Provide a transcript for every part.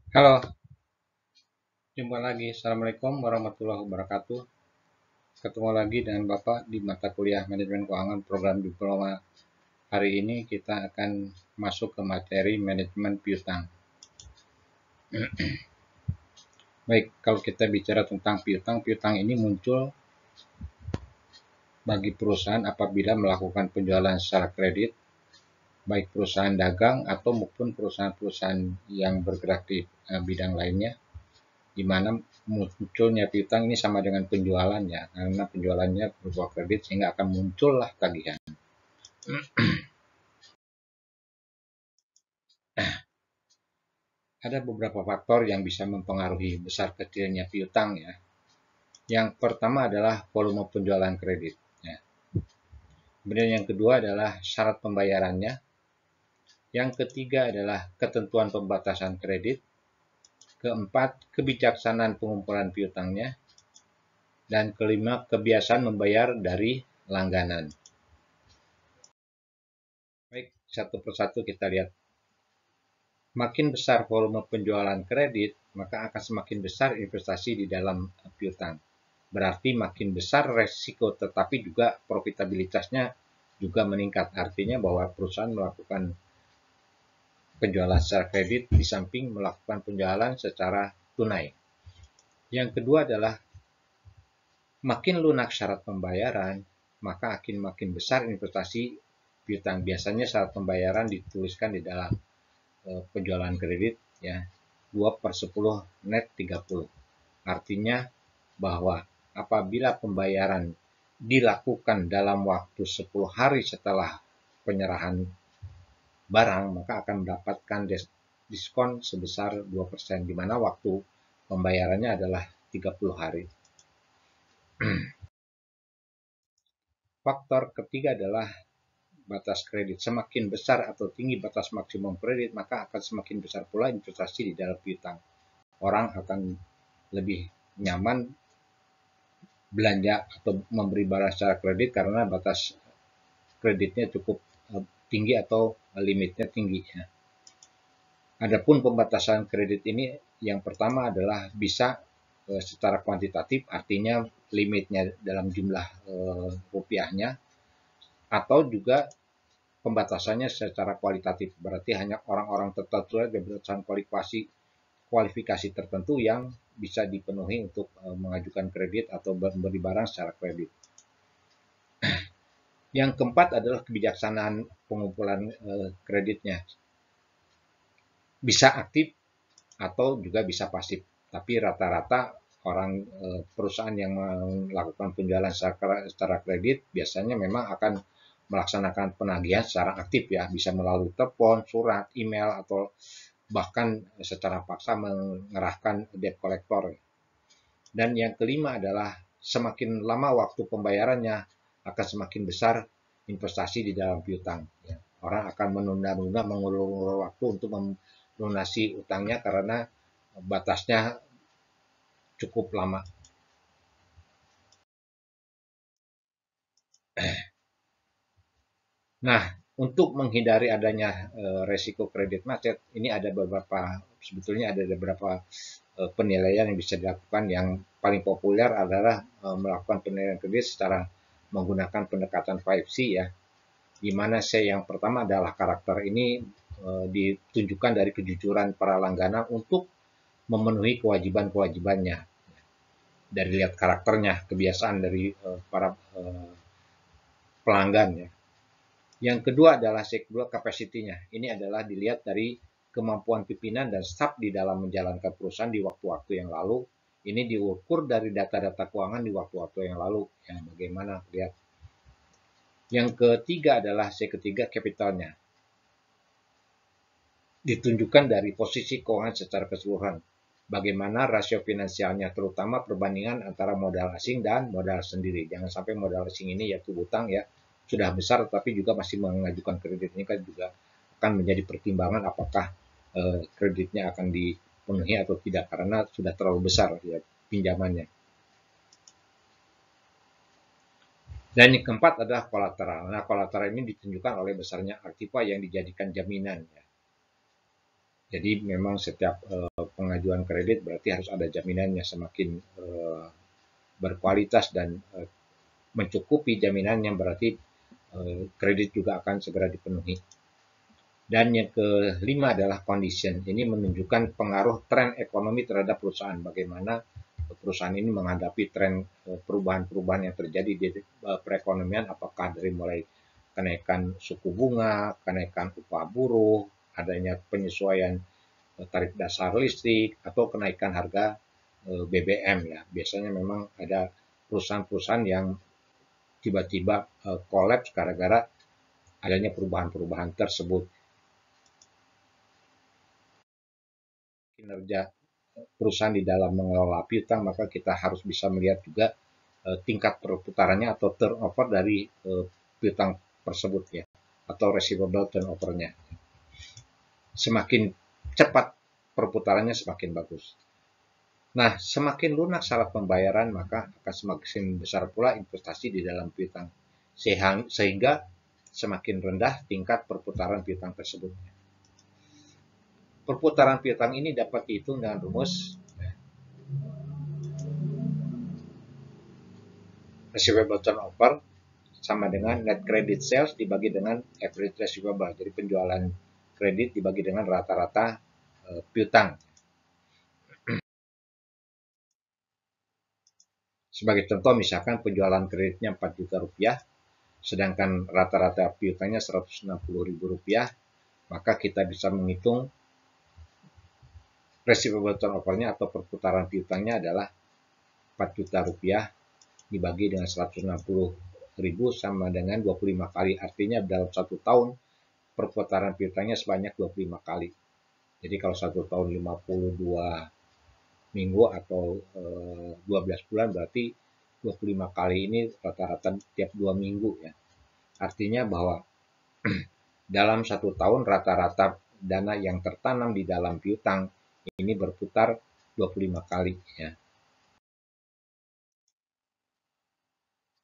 Halo, jumpa lagi. Assalamualaikum warahmatullahi wabarakatuh. Ketemu lagi dengan Bapak di mata kuliah Manajemen Keuangan program diploma. Hari ini kita akan masuk ke materi manajemen piutang. Baik, kalau kita bicara tentang piutang, piutang ini muncul bagi perusahaan apabila melakukan penjualan secara kredit, baik perusahaan dagang atau maupun perusahaan-perusahaan yang bergerak di bidang lainnya, di mana munculnya piutang ini sama dengan penjualannya, karena penjualannya berupa kredit sehingga akan muncullah tagihan. Ada beberapa faktor yang bisa mempengaruhi besar kecilnya piutang ya. Yang pertama adalah volume penjualan kredit. Ya. Kemudian yang kedua adalah syarat pembayarannya. Yang ketiga adalah ketentuan pembatasan kredit. Keempat, kebijaksanaan pengumpulan piutangnya. Dan kelima, kebiasaan membayar dari langganan. Baik, satu persatu kita lihat. Makin besar volume penjualan kredit, maka akan semakin besar investasi di dalam piutang. Berarti makin besar resiko, tetapi juga profitabilitasnya juga meningkat. Artinya bahwa perusahaan melakukan penjualan secara kredit di samping melakukan penjualan secara tunai. Yang kedua adalah makin lunak syarat pembayaran, maka akan makin besar investasi piutang. Biasanya syarat pembayaran dituliskan di dalam penjualan kredit ya 2/10 net 30. Artinya bahwa apabila pembayaran dilakukan dalam waktu 10 hari setelah penyerahan barang, maka akan mendapatkan diskon sebesar 2%, di mana waktu pembayarannya adalah 30 hari. Faktor ketiga adalah batas kredit. Semakin besar atau tinggi batas maksimum kredit, maka akan semakin besar pula investasi di dalam piutang. Orang akan lebih nyaman belanja atau memberi barang secara kredit karena batas kreditnya cukup tinggi atau limitnya tinggi. Adapun pembatasan kredit ini yang pertama adalah bisa secara kuantitatif, artinya limitnya dalam jumlah rupiahnya, atau juga pembatasannya secara kualitatif, berarti hanya orang-orang tertentu saja berdasarkan kualifikasi tertentu yang bisa dipenuhi untuk mengajukan kredit atau memberi barang secara kredit. Yang keempat adalah kebijaksanaan pengumpulan kreditnya. Bisa aktif atau juga bisa pasif. Tapi rata-rata orang perusahaan yang melakukan penjualan secara kredit biasanya memang akan melaksanakan penagihan secara aktif ya, bisa melalui telepon, surat, email, atau bahkan secara paksa mengerahkan debt collector. Dan yang kelima adalah semakin lama waktu pembayarannya akan semakin besar investasi di dalam piutang. Orang akan menunda-nunda, mengulur-ulur waktu untuk melunasi utangnya karena batasnya cukup lama. Nah, untuk menghindari adanya resiko kredit macet, ini ada beberapa penilaian yang bisa dilakukan. Yang paling populer adalah melakukan penilaian kredit secara menggunakan pendekatan 5C ya, di mana C yang pertama adalah karakter. Ini ditunjukkan dari kejujuran para langganan untuk memenuhi kewajiban-kewajibannya. Dari lihat karakternya, kebiasaan dari para pelanggan ya. Yang kedua adalah kedua kapasitinya. Ini adalah dilihat dari kemampuan pimpinan dan staf di dalam menjalankan perusahaan di waktu-waktu yang lalu. Ini diukur dari data-data keuangan di waktu-waktu yang lalu. Ya, bagaimana lihat. Yang ketiga adalah ketiga kapitalnya. Ditunjukkan dari posisi keuangan secara keseluruhan. Bagaimana rasio finansialnya, terutama perbandingan antara modal asing dan modal sendiri. Jangan sampai modal asing ini yaitu hutang ya, sudah besar tapi juga masih mengajukan kredit, ini kan juga akan menjadi pertimbangan apakah kreditnya akan dipenuhi atau tidak karena sudah terlalu besar ya pinjamannya. Dan yang keempat adalah kolateral. Nah, kolateral ini ditunjukkan oleh besarnya aktiva yang dijadikan jaminan ya. Jadi memang setiap pengajuan kredit berarti harus ada jaminannya, semakin berkualitas dan mencukupi jaminannya berarti kredit juga akan segera dipenuhi. Dan yang kelima adalah condition. Ini menunjukkan pengaruh tren ekonomi terhadap perusahaan. Bagaimana perusahaan ini menghadapi tren perubahan-perubahan yang terjadi di perekonomian, apakah dari mulai kenaikan suku bunga, kenaikan upah buruh, adanya penyesuaian tarif dasar listrik, atau kenaikan harga BBM ya. Biasanya memang ada perusahaan-perusahaan yang tiba-tiba kolaps gara-gara adanya perubahan-perubahan tersebut. Kinerja perusahaan di dalam mengelola piutang, maka kita harus bisa melihat juga tingkat perputarannya atau turnover dari piutang tersebut ya, atau receivable turnover-nya. Semakin cepat perputarannya semakin bagus. Nah, semakin lunak syarat pembayaran, maka akan semakin besar pula investasi di dalam piutang, sehingga semakin rendah tingkat perputaran piutang tersebut. Perputaran piutang ini dapat dihitung dengan rumus receivable turnover sama dengan net credit sales dibagi dengan average receivable. Jadi penjualan kredit dibagi dengan rata-rata piutang. Sebagai contoh, misalkan penjualan kreditnya 4 juta rupiah, sedangkan rata-rata piutangnya 160 ribu rupiah, maka kita bisa menghitung receivable turnover-nya atau perputaran piutangnya adalah 4 juta rupiah dibagi dengan 160 ribu sama dengan 25 kali. Artinya dalam 1 tahun perputaran piutangnya sebanyak 25 kali. Jadi kalau 1 tahun 52 minggu atau 12 bulan berarti 25 kali ini rata-rata tiap 2 minggu ya. Artinya bahwa dalam 1 tahun rata-rata dana yang tertanam di dalam piutang ini berputar 25 kali ya.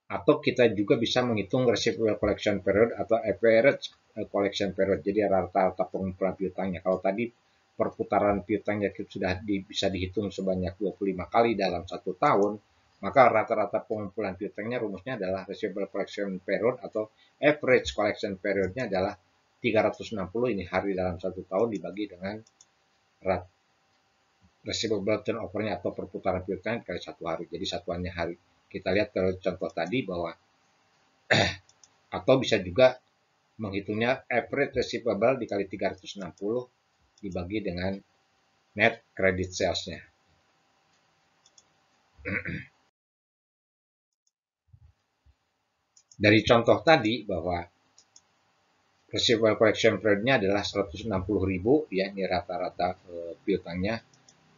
Atau kita juga bisa menghitung receivable collection period atau average collection period. Jadi rata-rata pengumpulan piutangnya. Kalau tadi perputaran piutangnya sudah bisa dihitung sebanyak 25 kali dalam 1 tahun, maka rata-rata pengumpulan piutangnya rumusnya adalah receivable collection period atau average collection periodnya adalah 360 ini hari dalam 1 tahun dibagi dengan receivable turnover-nya atau perputaran piutangnya kali 1 hari. Jadi satuannya hari. Kita lihat kalau contoh tadi bahwa atau bisa juga menghitungnya average receivable dikali 360 dibagi dengan net credit sales-nya. Dari contoh tadi bahwa receivable collection period-nya adalah 160.000 ya, ini rata-rata piutangnya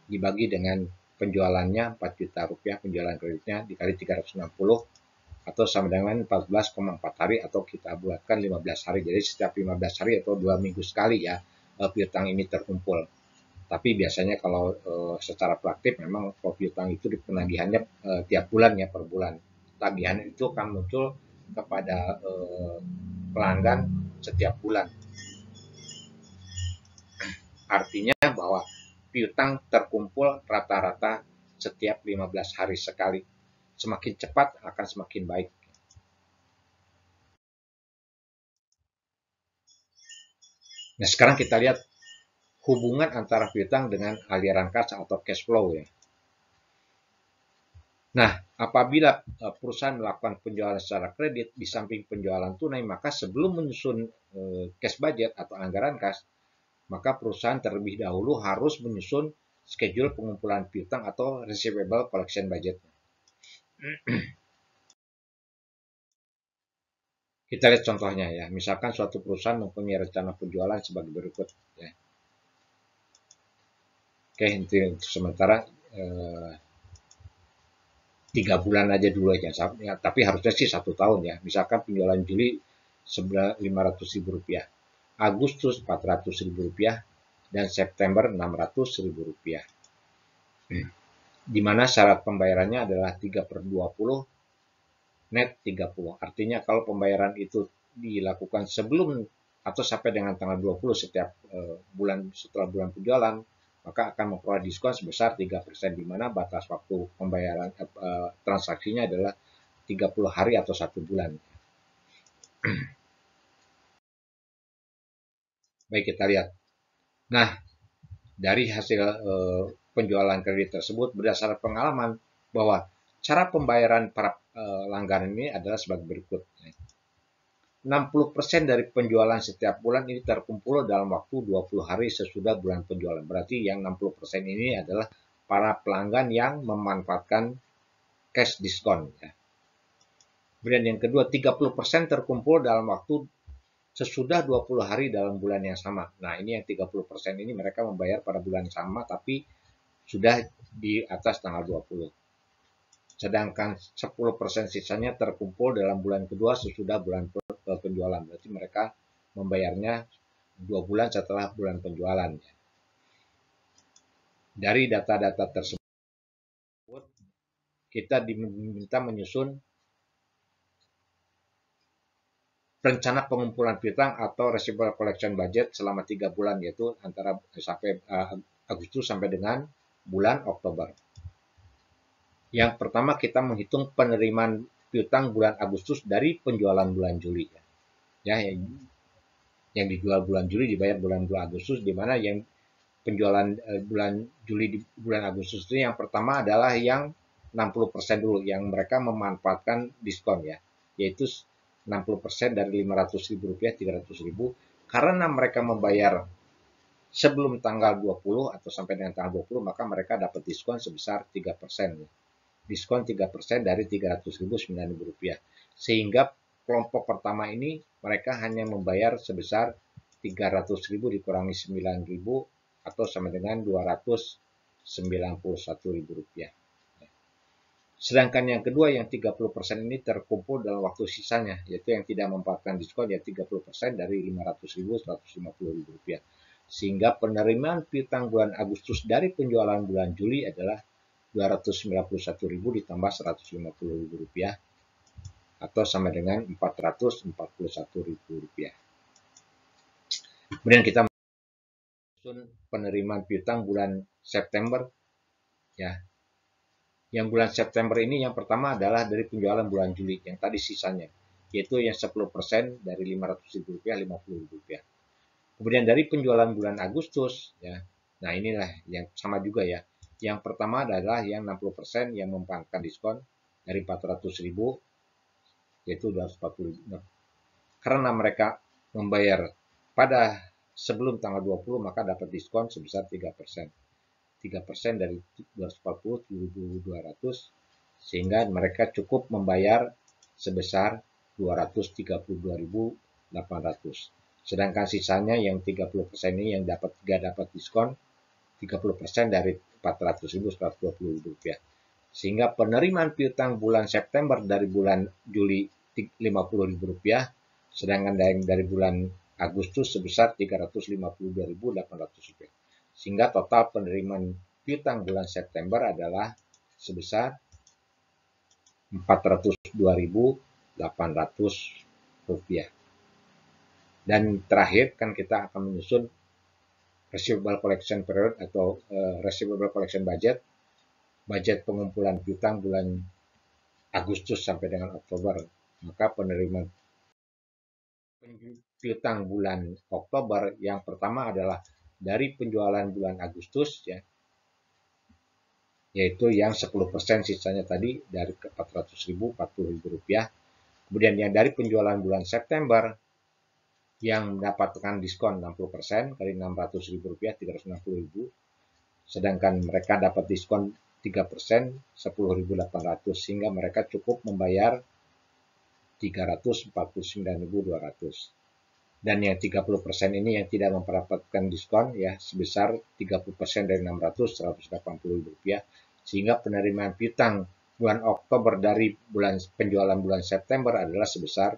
dibagi dengan penjualannya 4 juta rupiah, penjualan kreditnya dikali 360 atau sama dengan 14,4 hari atau kita buatkan 15 hari. Jadi setiap 15 hari atau 2 minggu sekali ya piutang ini terkumpul. Tapi biasanya kalau secara praktik memang piutang itu penagihannya tiap bulan ya, per bulan. Tagihan itu akan muncul kepada pelanggan setiap bulan. Artinya bahwa piutang terkumpul rata-rata setiap 15 hari sekali. Semakin cepat akan semakin baik. Nah, sekarang kita lihat hubungan antara piutang dengan aliran kas atau cash flow ya. Nah, apabila perusahaan melakukan penjualan secara kredit di samping penjualan tunai, maka sebelum menyusun cash budget atau anggaran kas, maka perusahaan terlebih dahulu harus menyusun schedule pengumpulan piutang atau receivable collection budget. Kita lihat contohnya ya. Misalkan suatu perusahaan mempunyai rencana penjualan sebagai berikut ya. Oke, untuk sementara 3 bulan aja dulu aja ya, tapi harusnya sih 1 tahun ya. Misalkan penjualan Juli 500.000 rupiah, Agustus 400.000 rupiah, dan September 600.000 rupiah. Di mana syarat pembayarannya adalah 3/20 net 30. Artinya kalau pembayaran itu dilakukan sebelum atau sampai dengan tanggal 20 setiap bulan setelah bulan penjualan, maka akan memperoleh diskon sebesar 3%, di mana batas waktu pembayaran transaksinya adalah 30 hari atau 1 bulan. Baik, kita lihat. Nah, dari hasil penjualan kredit tersebut, berdasarkan pengalaman bahwa cara pembayaran para langganan ini adalah sebagai berikut. 60% dari penjualan setiap bulan ini terkumpul dalam waktu 20 hari sesudah bulan penjualan. Berarti yang 60% ini adalah para pelanggan yang memanfaatkan cash diskon. Ya. Kemudian yang kedua, 30% terkumpul dalam waktu sesudah 20 hari dalam bulan yang sama. Nah, ini yang 30% ini mereka membayar pada bulan yang sama, tapi sudah di atas tanggal 20. Sedangkan 10% sisanya terkumpul dalam bulan kedua sesudah bulan penjualan. Berarti mereka membayarnya 2 bulan setelah bulan penjualan. Dari data-data tersebut, kita diminta menyusun rencana pengumpulan piutang atau receivable collection budget selama 3 bulan, yaitu antara sampai Agustus sampai dengan bulan Oktober. Yang pertama, kita menghitung penerimaan piutang bulan Agustus dari penjualan bulan Juli. Ya, yang dijual bulan Juli dibayar bulan Agustus, di mana yang penjualan bulan Juli di bulan Agustus itu yang pertama adalah yang 60% dulu, yang mereka memanfaatkan diskon, ya, yaitu 60% dari Rp500.000, Rp300.000, karena mereka membayar sebelum tanggal 20 atau sampai dengan tanggal 20, maka mereka dapat diskon sebesar 3%. Diskon 3% dari Rp300.000, Rp9.000. Sehingga kelompok pertama ini mereka hanya membayar sebesar Rp300.000 dikurangi Rp9.000 atau sama dengan Rp291.000. Sedangkan yang kedua, yang 30% ini terkumpul dalam waktu sisanya, yaitu yang tidak memanfaatkan diskon, yaitu 30% dari Rp500.000, Rp150.000. Sehingga penerimaan piutang bulan Agustus dari penjualan bulan Juli adalah Rp291.000 ditambah Rp150.000 atau sama dengan Rp441.000. Kemudian kita menyusun penerimaan piutang bulan September, ya. Yang bulan September ini yang pertama adalah dari penjualan bulan Juli yang tadi sisanya, yaitu yang 10% dari Rp500.000, Rp50.000. Kemudian dari penjualan bulan Agustus, ya. Nah, inilah yang sama juga, ya. Yang pertama adalah yang 60% yang memanfaatkan diskon dari Rp400.000, yaitu Rp240.000. Karena mereka membayar pada sebelum tanggal 20, maka dapat diskon sebesar 3%. 3% dari 240, 7.200, sehingga mereka cukup membayar sebesar 232.800. Sedangkan sisanya yang 30% ini yang gak dapat diskon 30% dari 400.000, Rp120.000. Sehingga penerimaan piutang bulan September dari bulan Juli Rp50.000, sedangkan dari bulan Agustus sebesar Rp352.800. Sehingga total penerimaan piutang bulan September adalah sebesar Rp402.800. Dan terakhir kan kita akan menyusun receivable collection period atau receivable collection budget, budget pengumpulan piutang bulan Agustus sampai dengan Oktober. Maka penerimaan piutang bulan Oktober yang pertama adalah dari penjualan bulan Agustus, ya, yaitu yang 10% sisanya tadi dari Rp400.000, Rp40.000. Kemudian yang dari penjualan bulan September yang mendapatkan diskon 60% kali Rp600.000, Rp360.000. Sedangkan mereka dapat diskon 3%, Rp10.800, sehingga mereka cukup membayar Rp349.200. Dan yang 30% ini yang tidak mendapatkan diskon, ya, sebesar 30% dari Rp600, Rp180.000, sehingga penerimaan piutang bulan Oktober dari penjualan bulan September adalah sebesar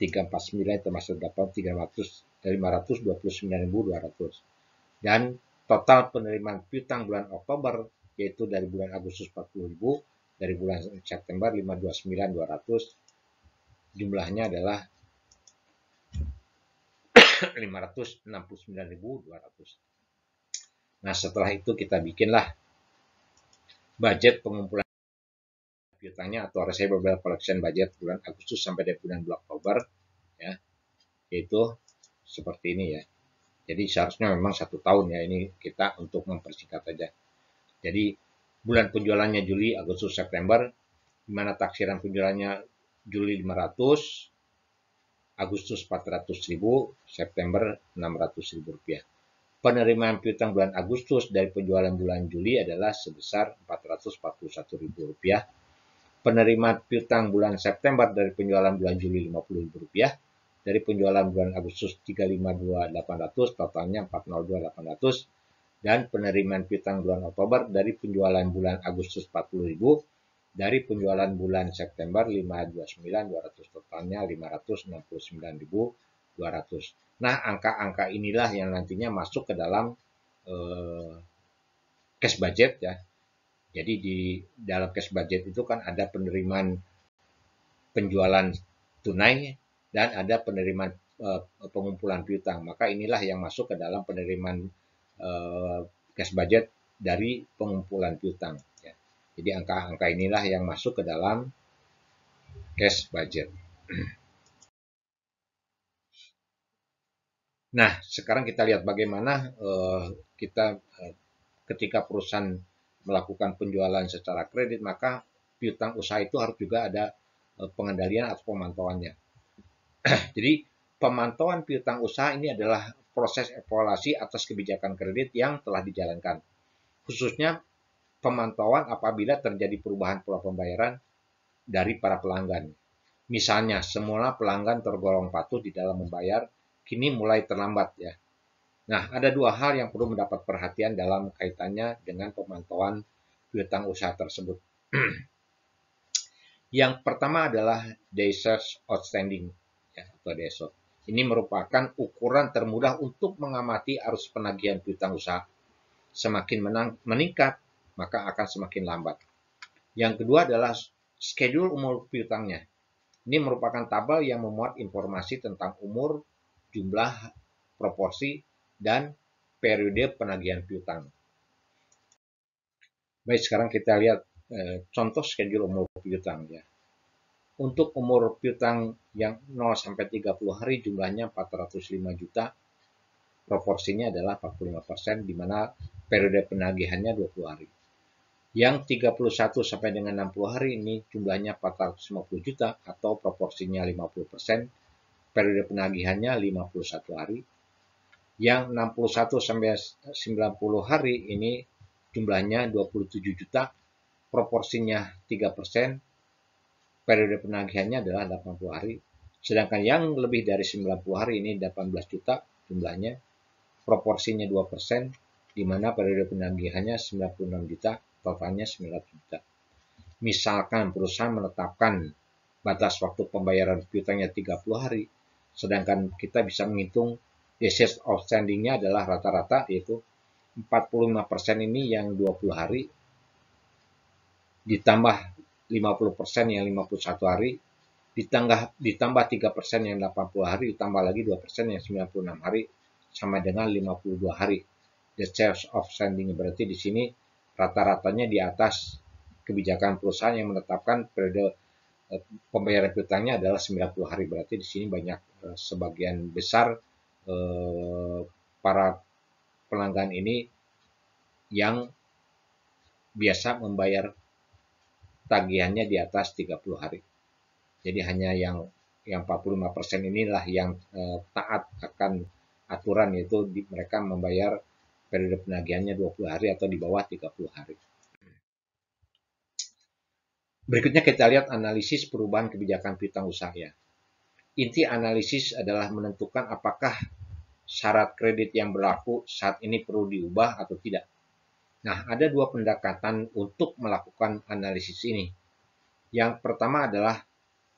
349 termasuk 529.200. Dan total penerimaan piutang bulan Oktober, yaitu dari bulan Agustus 40.000, dari bulan September 529.200, jumlahnya adalah 569.200. Nah, setelah itu kita bikinlah budget pengumpulan piutangnya atau receivable collection budget bulan Agustus sampai dengan bulan Oktober, ya, yaitu seperti ini ya. Jadi seharusnya memang 1 tahun ya, ini kita untuk mempersingkat aja. Jadi bulan penjualannya Juli, Agustus, September, di mana taksiran penjualannya Juli 500, Agustus 400.000, September 600.000 rupiah. Penerimaan piutang bulan Agustus dari penjualan bulan Juli adalah sebesar 441.000 rupiah. Penerimaan piutang bulan September dari penjualan bulan Juli 50.000 rupiah. Dari penjualan bulan Agustus 352.800, totalnya 402.800. Dan penerimaan piutang bulan Oktober dari penjualan bulan Agustus 40.000, dari penjualan bulan September 529.200, totalnya 569.200. Nah, angka-angka inilah yang nantinya masuk ke dalam cash budget ya. Jadi di dalam cash budget itu kan ada penerimaan penjualan tunai dan ada penerimaan pengumpulan piutang. Maka inilah yang masuk ke dalam penerimaan cash budget dari pengumpulan piutang. Ya. Jadi angka-angka inilah yang masuk ke dalam cash budget. Nah, sekarang kita lihat bagaimana kita ketika perusahaan melakukan penjualan secara kredit, maka piutang usaha itu harus juga ada pengendalian atau pemantauannya. Jadi pemantauan piutang usaha ini adalah proses evaluasi atas kebijakan kredit yang telah dijalankan. Khususnya pemantauan apabila terjadi perubahan pola pembayaran dari para pelanggan. Misalnya, semula pelanggan tergolong patuh di dalam membayar, kini mulai terlambat ya. Nah, ada 2 hal yang perlu mendapat perhatian dalam kaitannya dengan pemantauan piutang usaha tersebut. Yang pertama adalah Days Sales Outstanding ya, atau DSO. Ini merupakan ukuran termudah untuk mengamati arus penagihan piutang usaha. Semakin meningkat, maka akan semakin lambat. Yang kedua adalah schedule umur piutangnya. Ini merupakan tabel yang memuat informasi tentang umur, jumlah, proporsi, dan periode penagihan piutang. Baik, sekarang kita lihat contoh schedule umur piutang ya. Untuk umur piutang yang 0 sampai 30 hari jumlahnya 405 juta. Proporsinya adalah 45%, di mana periode penagihannya 20 hari. Yang 31 sampai dengan 60 hari ini jumlahnya 450 juta atau proporsinya 50%, periode penagihannya 51 hari. Yang 61 sampai 90 hari ini jumlahnya 27 juta, proporsinya 3%, periode penagihannya adalah 80 hari. Sedangkan yang lebih dari 90 hari ini 18 juta jumlahnya, proporsinya 2%, di mana periode penagihannya 96 juta, totalnya 9 juta. Misalkan perusahaan menetapkan batas waktu pembayaran piutangnya 30 hari, sedangkan kita bisa menghitung Days outstanding-nya adalah rata-rata, yaitu 45% ini yang 20 hari, ditambah 50% yang 51 hari, ditambah 3% yang 80 hari, ditambah lagi 2% yang 96 hari, sama dengan 52 hari. The Days outstanding berarti di sini rata-ratanya di atas kebijakan perusahaan yang menetapkan periode pembayaran piutangnya adalah 90 hari. Berarti di sini banyak sebagian besar para pelanggan ini yang biasa membayar tagihannya di atas 30 hari. Jadi hanya yang 45% inilah yang taat akan aturan, yaitu mereka membayar periode penagihannya 20 hari atau di bawah 30 hari. Berikutnya kita lihat analisis perubahan kebijakan piutang usaha ya. Inti analisis adalah menentukan apakah syarat kredit yang berlaku saat ini perlu diubah atau tidak. Nah, ada 2 pendekatan untuk melakukan analisis ini. Yang pertama adalah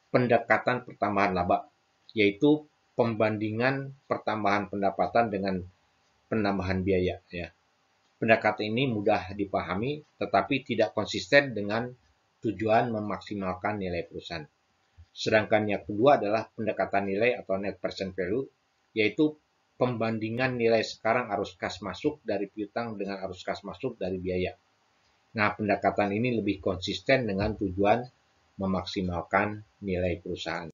pendekatan pertambahan laba, yaitu pembandingan pertambahan pendapatan dengan penambahan biaya. Ya. Pendekatan ini mudah dipahami, tetapi tidak konsisten dengan tujuan memaksimalkan nilai perusahaan. Sedangkan yang kedua adalah pendekatan nilai atau net present value, yaitu pembandingan nilai sekarang arus kas masuk dari piutang dengan arus kas masuk dari biaya. Nah, pendekatan ini lebih konsisten dengan tujuan memaksimalkan nilai perusahaan.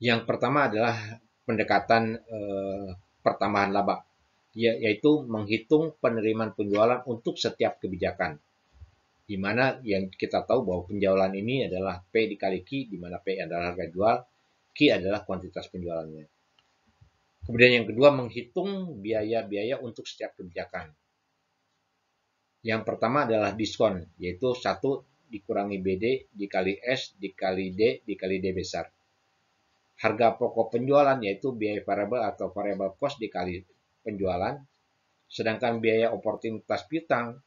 Yang pertama adalah pendekatan pertambahan laba, yaitu menghitung penerimaan penjualan untuk setiap kebijakan. Di mana yang kita tahu bahwa penjualan ini adalah P dikali Q, di mana P adalah harga jual, Q adalah kuantitas penjualannya. Kemudian yang kedua, menghitung biaya-biaya untuk setiap kebijakan. Yang pertama adalah diskon, yaitu 1 dikurangi BD dikali S dikali D dikali D besar. Harga pokok penjualan yaitu biaya variabel atau variable cost dikali penjualan, sedangkan biaya oportunitas piutang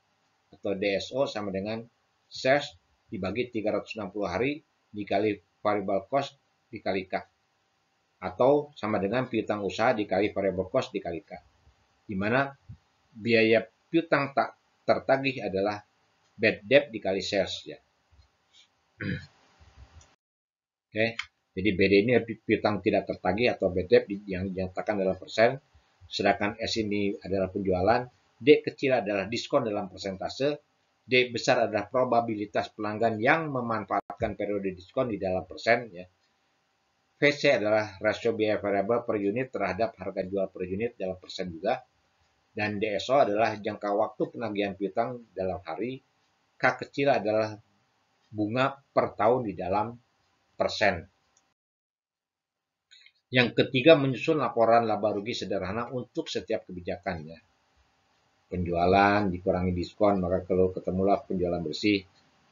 atau DSO sama dengan sales dibagi 360 hari dikali variable cost dikali K, atau sama dengan piutang usaha dikali variable cost dikali K, di mana biaya piutang tak tertagih adalah bad debt dikali sales ya. Oke, jadi BD ini piutang tidak tertagih atau bad debt yang dinyatakan dalam persen, sedangkan S ini adalah penjualan, D kecil adalah diskon dalam persentase, D besar adalah probabilitas pelanggan yang memanfaatkan periode diskon di dalam persen. Ya. VC adalah rasio biaya variabel per unit terhadap harga jual per unit dalam persen juga. Dan DSO adalah jangka waktu penagihan piutang dalam hari. K kecil adalah bunga per tahun di dalam persen. Yang ketiga, menyusun laporan laba rugi sederhana untuk setiap kebijakan. Ya. Penjualan dikurangi diskon, maka kalau ketemulah penjualan bersih,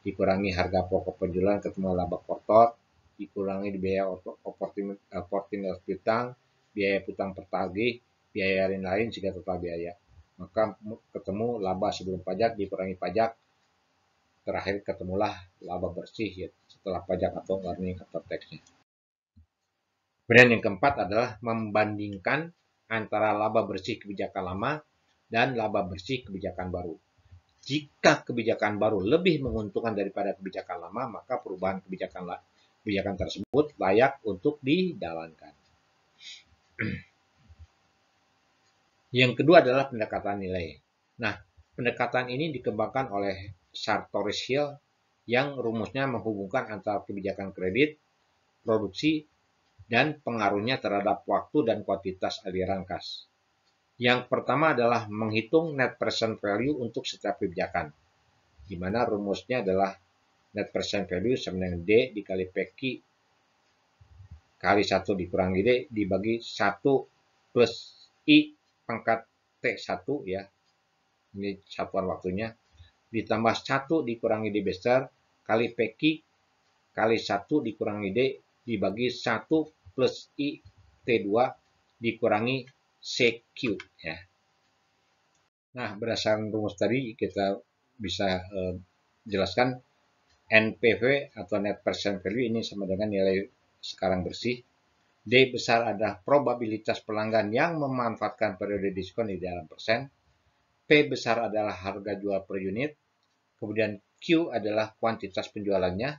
dikurangi harga pokok penjualan, ketemu laba kotor, dikurangi biaya opportunity piutang, biaya piutang tertagih, biaya lain-lain jika total biaya. Maka ketemu laba sebelum pajak dikurangi pajak, terakhir ketemulah laba bersih ya, setelah pajak atau earning after tax-nya. Kemudian yang keempat adalah membandingkan antara laba bersih kebijakan lama dan laba bersih kebijakan baru. Jika kebijakan baru lebih menguntungkan daripada kebijakan lama, maka perubahan kebijakan tersebut layak untuk dijalankan. Yang kedua adalah pendekatan nilai. Nah, pendekatan ini dikembangkan oleh Sartorius Hill yang rumusnya menghubungkan antara kebijakan kredit, produksi, dan pengaruhnya terhadap waktu dan kuantitas aliran kas. Yang pertama adalah menghitung net present value untuk setiap kebijakan, di mana rumusnya adalah net present value sama dengan D dikali PQ kali 1 dikurangi D dibagi 1 plus I pangkat T1 ya, ini satuan waktunya, ditambah 1 dikurangi D besar kali PQ kali 1 dikurangi D dibagi 1 plus I T2 dikurangi CQ ya. Nah, berdasarkan rumus tadi kita bisa jelaskan NPV atau net present value ini sama dengan nilai sekarang bersih. D besar adalah probabilitas pelanggan yang memanfaatkan periode diskon di dalam persen. P besar adalah harga jual per unit. Kemudian Q adalah kuantitas penjualannya.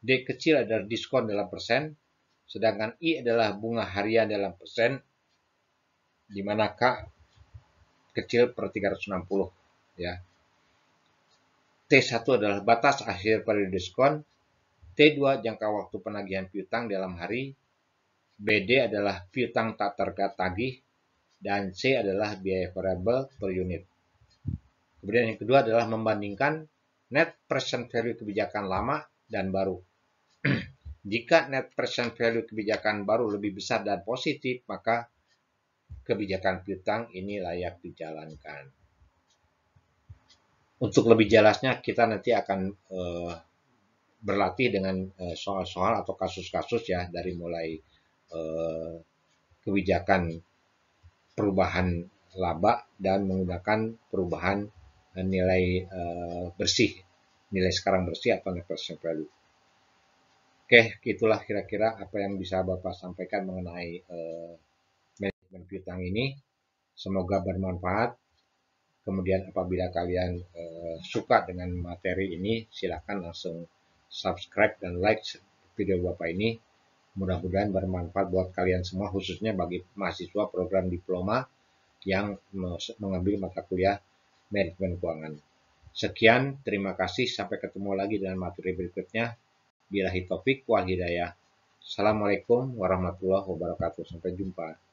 D kecil adalah diskon dalam persen. Sedangkan I adalah bunga harian dalam persen. Di mana K kecil per 360 ya. T1 adalah batas akhir periode diskon, T2 jangka waktu penagihan piutang dalam hari, BD adalah piutang tak tertagih, dan C adalah biaya variabel per unit. Kemudian yang kedua adalah membandingkan net present value kebijakan lama dan baru. Jika net present value kebijakan baru lebih besar dan positif, maka kebijakan piutang ini layak dijalankan. Untuk lebih jelasnya kita nanti akan berlatih dengan soal-soal atau kasus-kasus ya, dari mulai kebijakan perubahan laba dan menggunakan perubahan nilai bersih, nilai sekarang bersih atau net present value. Oke, itulah kira-kira apa yang bisa Bapak sampaikan mengenai manajemen piutang ini. Semoga bermanfaat. Kemudian apabila kalian suka dengan materi ini, silakan langsung subscribe dan like video Bapak ini. Mudah-mudahan bermanfaat buat kalian semua, khususnya bagi mahasiswa program diploma yang mengambil mata kuliah manajemen keuangan. Sekian, terima kasih. Sampai ketemu lagi dengan materi berikutnya. Billahi taufik wal hidayah. Assalamualaikum warahmatullahi wabarakatuh. Sampai jumpa.